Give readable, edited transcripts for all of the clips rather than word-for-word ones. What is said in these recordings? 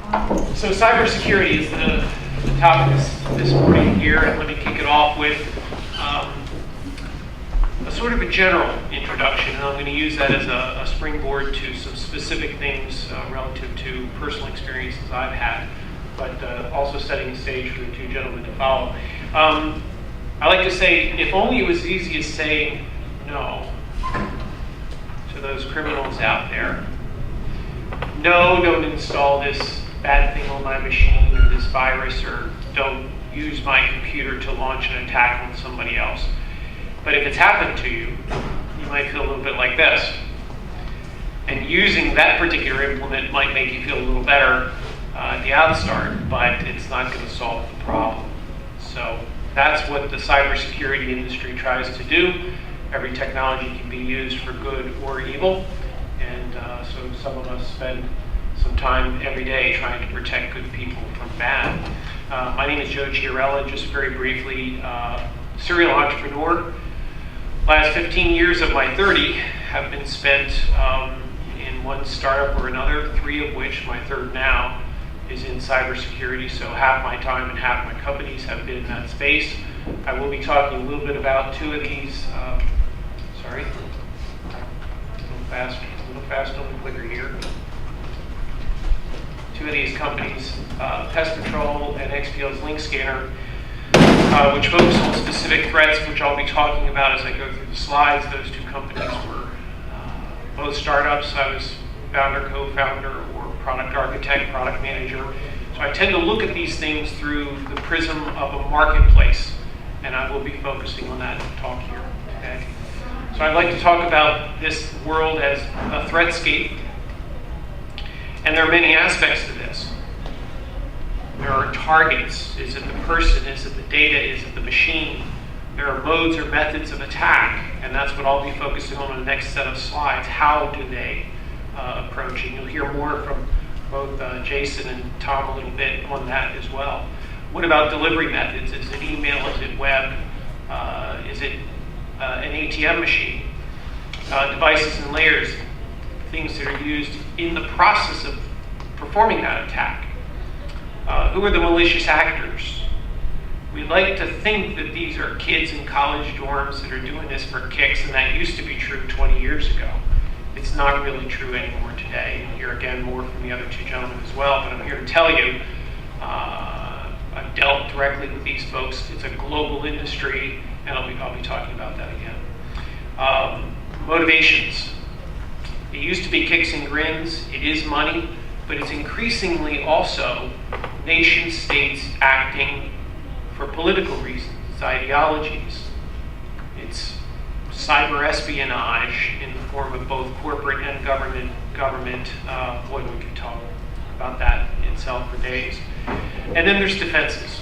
So cybersecurity is the topic this morning here, and let me kick it off with a sort of a general introduction, and I'm going to use that as a springboard to some specific things relative to personal experiences I've had, but also setting the stage for the two gentlemen to follow. I like to say, if only it was as easy as saying no to those criminals out there. No, don't install this bad thing on my machine or this virus, or don't use my computer to launch an attack on somebody else. But if it's happened to you, you might feel a little bit like this. And using that particular implement might make you feel a little better at the outstart, but it's not going to solve the problem. So that's what the cybersecurity industry tries to do. Every technology can be used for good or evil, and so some of us spend some time every day trying to protect good people from bad. My name is Joe Chiarella. Just very briefly, serial entrepreneur. Last 15 years of my 30 have been spent in one startup or another, 3 of which, my third now, is in cybersecurity. So half my time and half my companies have been in that space. I will be talking a little bit about 2 of these. Sorry, a little fast on the clicker here. 2 of these companies, Pest Control and XPL's Link Scanner, which focus on specific threats, which I'll be talking about as I go through the slides. Those 2 companies were both startups. I was founder, co-founder, or product architect, product manager. So I tend to look at these things through the prism of a marketplace, and I will be focusing on that talk here today. So I'd like to talk about this world as a threatscape, and there are many aspects to this. There are targets. Is it the person? Is it the data? Is it the machine? There are modes or methods of attack, and that's what I'll be focusing on in the next set of slides. How do they approach? And you'll hear more from both Jason and Tom a little bit on that as well. What about delivery methods? Is it email? Is it web? Is it an ATM machine? Devices and layers, things that are used in the process of performing that attack. Who are the malicious actors? We like to think that these are kids in college dorms that are doing this for kicks, and that used to be true 20 years ago. It's not really true anymore today. You'll hear again more from the other 2 gentlemen as well, but I'm here to tell you, I've dealt directly with these folks. It's a global industry, and I'll be talking about that again. Motivations. It used to be kicks and grins. It is money, but it's increasingly also nation states acting for political reasons. It's ideologies. It's cyber espionage in the form of both corporate and government. Boy, we could talk about that itself for days. And then there's defenses.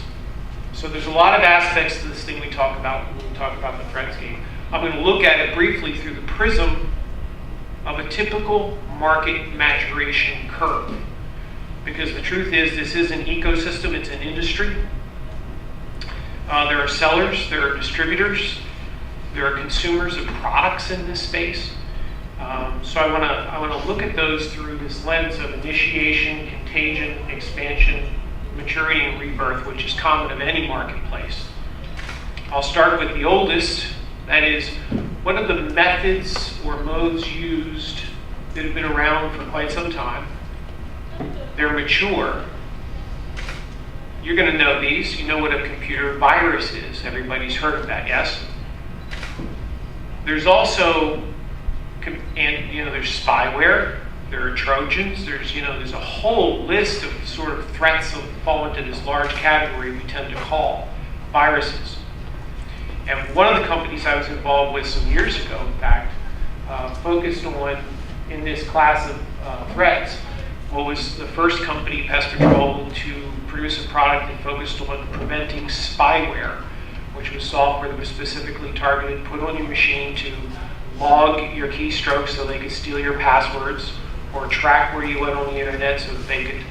So there's a lot of aspects to this thing we talk about when we talk about the threatscape. I'm going to look at it briefly through the prism of a typical market maturation curve. Because the truth is, this is an ecosystem, it's an industry. There are sellers, there are distributors, there are consumers of products in this space. So I want to look at those through this lens of initiation, contagion, expansion, maturity, and rebirth, which is common of any marketplace. I'll start with the oldest. That is, what are the methods or modes used that have been around for quite some time? They're mature. You're going to know these. You know what a computer virus is. Everybody's heard of that, yes? There's also, there's spyware. There are Trojans. There's a whole list of sort of threats that fall into this large category we tend to call viruses. And one of the companies I was involved with some years ago, in fact, focused on, in this class of threats, what was the first company, Pest Control, to produce a product that focused on preventing spyware, which was software that was specifically targeted, put on your machine to log your keystrokes so they could steal your passwords, or track where you went on the internet so that they could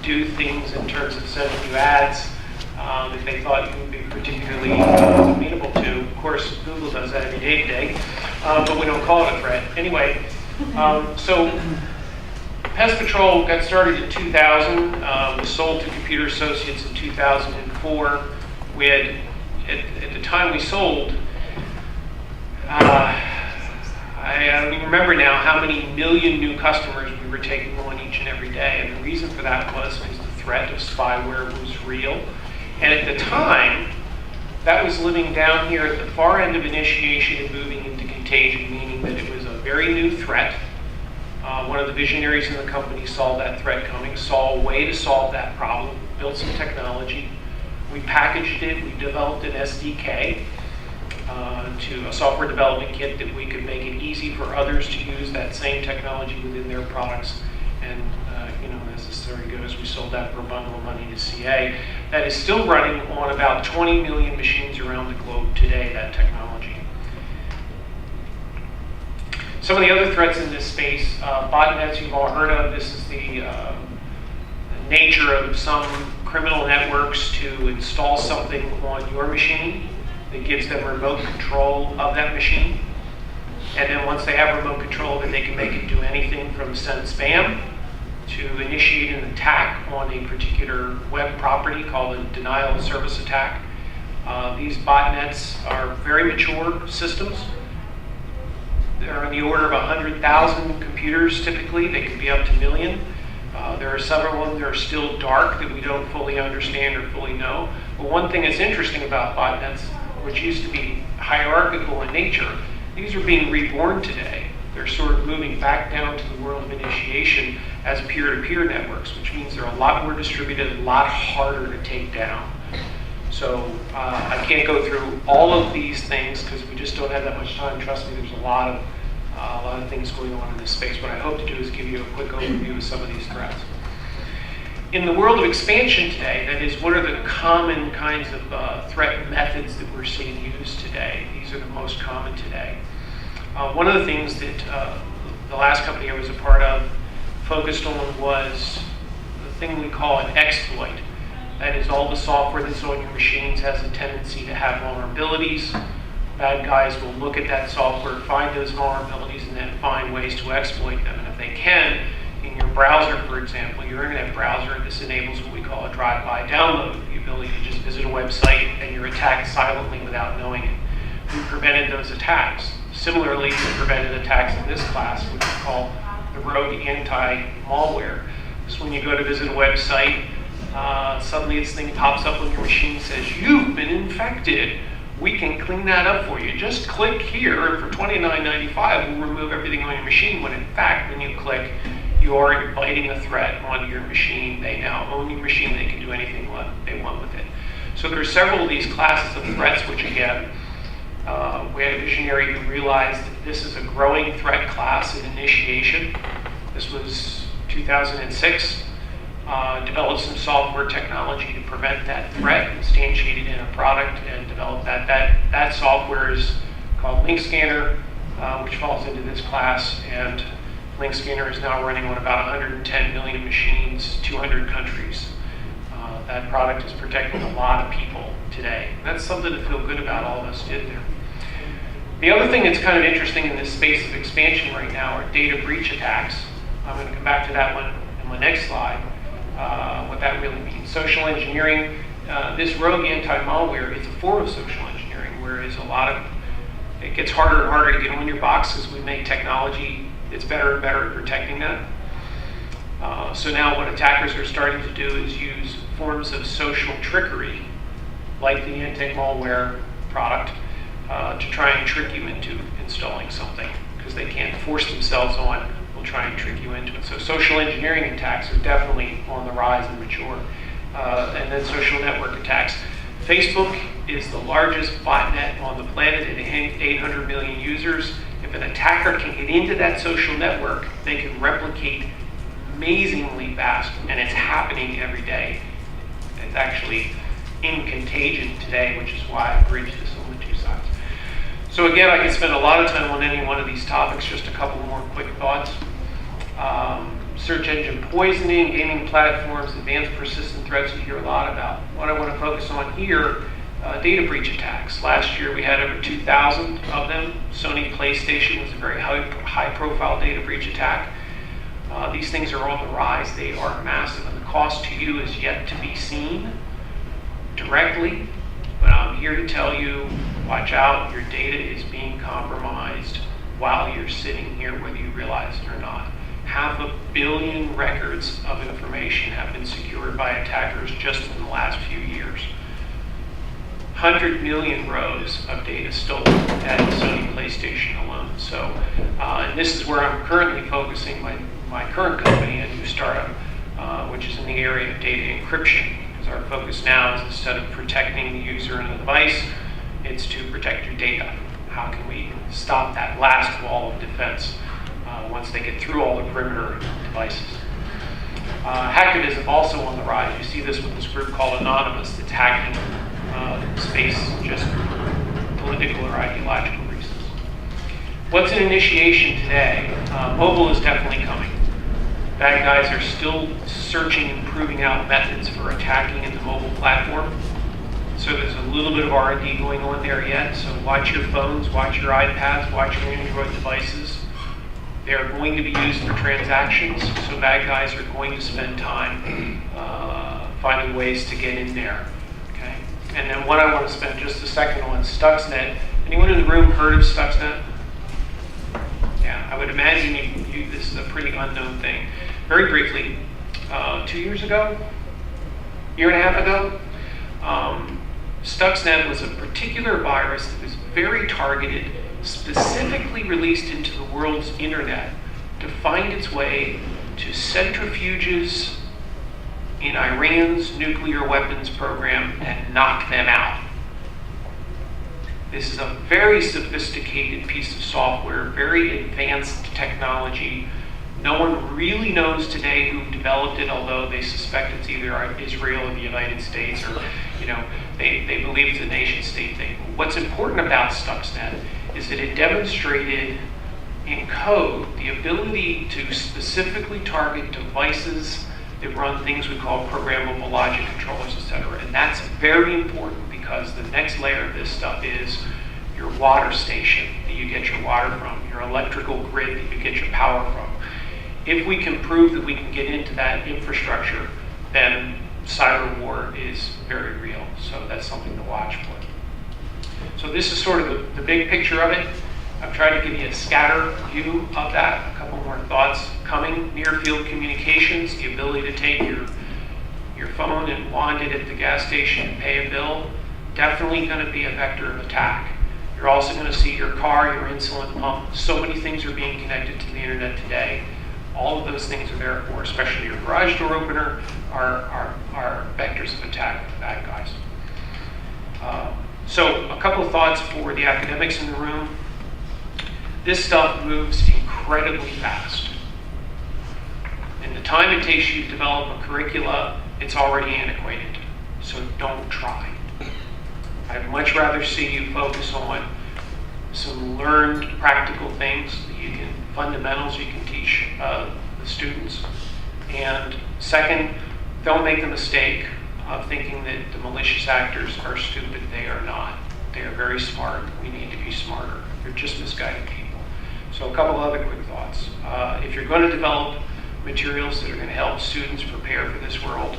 do things in terms of sending you ads that they thought you would be particularly amenable to. Of course, Google does that every day today, but we don't call it a threat. Anyway, so Pest Patrol got started in 2000, was sold to Computer Associates in 2004. We had, at the time we sold, I don't even remember now how many million new customers we were taking on each and every day. And the reason for that was the threat of spyware was real. And at the time, that was living down here at the far end of initiation and moving into contagion, meaning that it was a very new threat. One of the visionaries in the company saw that threat coming, saw a way to solve that problem, built some technology. We packaged it, we developed an SDK, to a software development kit that we could make it easy for others to use that same technology within their products. And as the story goes, we sold that for a bundle of money to CA. That is still running on about 20 million machines around the globe today, that technology. Some of the other threats in this space, botnets you've all heard of. This is the nature of some criminal networks to install something on your machine that gives them remote control of that machine. And then once they have remote control of it, they can make it do anything from send spam to initiate an attack on a particular web property called a denial of service attack. These botnets are very mature systems. They're in the order of 100,000 computers typically. They can be up to a million. There are several of them that are still dark that we don't fully understand or fully know. But one thing that's interesting about botnets, which used to be hierarchical in nature, these are being reborn today. They're sort of moving back down to the world of initiation as peer-to-peer networks, which means they're a lot more distributed, a lot harder to take down. So I can't go through all of these things because we just don't have that much time. Trust me, there's a lot of things going on in this space. What I hope to do is give you a quick overview of some of these threats. In the world of expansion today, that is, what are the common kinds of threat methods that we're seeing used today? These are the most common today. One of the things that the last company I was a part of focused on was the thing we call an exploit. That is, all the software that's on your machines has a tendency to have vulnerabilities. Bad guys will look at that software, find those vulnerabilities, and then find ways to exploit them. And if they can, in your browser, for example, your internet browser, this enables what we call a drive-by download, the ability to just visit a website and you're attacked silently without knowing it. We prevented those attacks. Similarly, we prevented attacks in this class, which we call the rogue anti-malware. So when you go to visit a website, suddenly this thing pops up on your machine and says, "You've been infected. We can clean that up for you. Just click here, and for $29.95, we'll remove everything on your machine," when in fact, when you click, you are inviting a threat onto your machine. They now own your machine. They can do anything they want with it. So there are several of these classes of threats, which again, we had a visionary who realized that this is a growing threat class in initiation. This was 2006. Developed some software technology to prevent that threat, instantiated in a product, and developed that. That software is called Link Scanner, which falls into this class. And Link Scanner is now running on about 110 million machines, 200 countries. That product is protecting a lot of people today. And that's something to feel good about. All of us did there. The other thing that's kind of interesting in this space of expansion right now are data breach attacks. I'm going to come back to that one in my next slide. What that really means. Social engineering, this rogue anti-malware is a form of social engineering, whereas it gets harder and harder to get on your box as we make technology that's better and better at protecting that. So now what attackers are starting to do is use forms of social trickery, like the anti-malware product, to try and trick you into installing something, because they can't force themselves on. Try and trick you into it. So social engineering attacks are definitely on the rise and mature. And then social network attacks. Facebook is the largest botnet on the planet at 800 million users. If an attacker can get into that social network, they can replicate amazingly fast, and it's happening every day. It's actually in contagion today, which is why I bridged this on the two sides. So again, I could spend a lot of time on any one of these topics, just a couple more quick thoughts. Search engine poisoning, gaming platforms, advanced persistent threats you hear a lot about. What I want to focus on here, data breach attacks. Last year we had over 2,000 of them. Sony PlayStation was a very high profile data breach attack. These things are on the rise. They are massive, and the cost to you is yet to be seen directly. But I'm here to tell you, watch out, your data is being compromised while you're sitting here, whether you realize it or not. 500 million records of information have been secured by attackers just in the last few years. 100 million rows of data stolen at Sony PlayStation alone. So, and this is where I'm currently focusing my current company, a new startup, which is in the area of data encryption. Because our focus now is, instead of protecting the user and the device, it's to protect your data. How can we stop that last wall of defense once they get through all the perimeter devices? Hacktivism also on the rise. You see this with this group called Anonymous that's hacking space just for political or ideological reasons. What's an initiation today? Mobile is definitely coming. Bad guys are still searching and proving out methods for attacking in the mobile platform. So there's a little bit of R&D going on there yet. So watch your phones, watch your iPads, watch your Android devices. They're going to be used for transactions, so bad guys are going to spend time finding ways to get in there. Okay? And then what I want to spend just a second on, Stuxnet. Anyone in the room heard of Stuxnet? Yeah, I would imagine this is a pretty unknown thing. Very briefly, 2 years ago, year and a half ago, Stuxnet was a particular virus that was very targeted, specifically released into the world's internet to find its way to centrifuges in Iran's nuclear weapons program and knock them out. This is a very sophisticated piece of software, very advanced technology. No one really knows today who developed it, although they suspect it's either Israel or the United States, or they believe it's a nation state thing. What's important about Stuxnet is that it demonstrated in code the ability to specifically target devices that run things we call programmable logic controllers, etc. And that's very important, because the next layer of this stuff is your water station that you get your water from, your electrical grid that you get your power from. If we can prove that we can get into that infrastructure, then cyber war is very real. So that's something to watch for. So this is sort of the big picture of it. I've tried to give you a scatter view of that. A couple more thoughts coming. Near field communications, the ability to take your phone and wand it at the gas station and pay a bill, definitely going to be a vector of attack. You're also going to see your car, your insulin pump. So many things are being connected to the internet today. All of those things are there for, especially your garage door opener, are vectors of attack for bad guys. So a couple of thoughts for the academics in the room. This stuff moves incredibly fast. In the time it takes you to develop a curricula, it's already antiquated. So don't try. I'd much rather see you focus on some learned practical things that you can, fundamentals you can teach the students. And second, don't make the mistake of thinking that the malicious actors are stupid. They are not. They are very smart. We need to be smarter. They're just misguided people. So a couple other quick thoughts. If you're going to develop materials that are going to help students prepare for this world,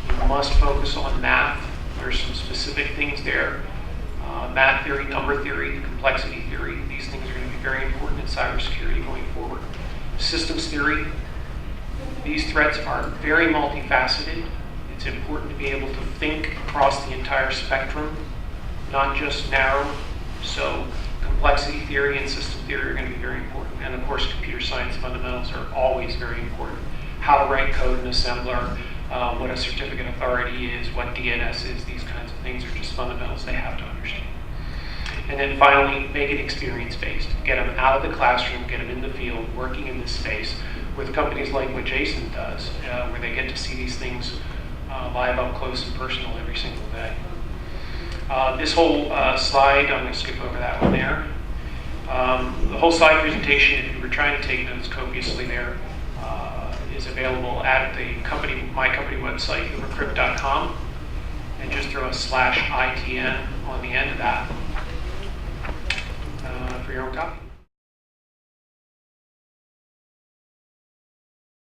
you must focus on math. There's some specific things there. Math theory, number theory, complexity theory. These things are going to be very important in cybersecurity going forward. Systems theory. These threats are very multifaceted. It's important to be able to think across the entire spectrum, not just narrow. So complexity theory and system theory are going to be very important. And of course, computer science fundamentals are always very important. How to write code in assembler, what a certificate authority is, what DNS is, these kinds of things are just fundamentals they have to understand. And then finally, make it experience-based. Get them out of the classroom, get them in the field, working in this space with companies like what Jason does, where they get to see these things live up close and personal every single day. This whole slide, I'm going to skip over that one there. The whole slide presentation, if you were trying to take notes copiously there, is available at my company website, overcrypt.com, and just throw a /ITN on the end of that for your own copy.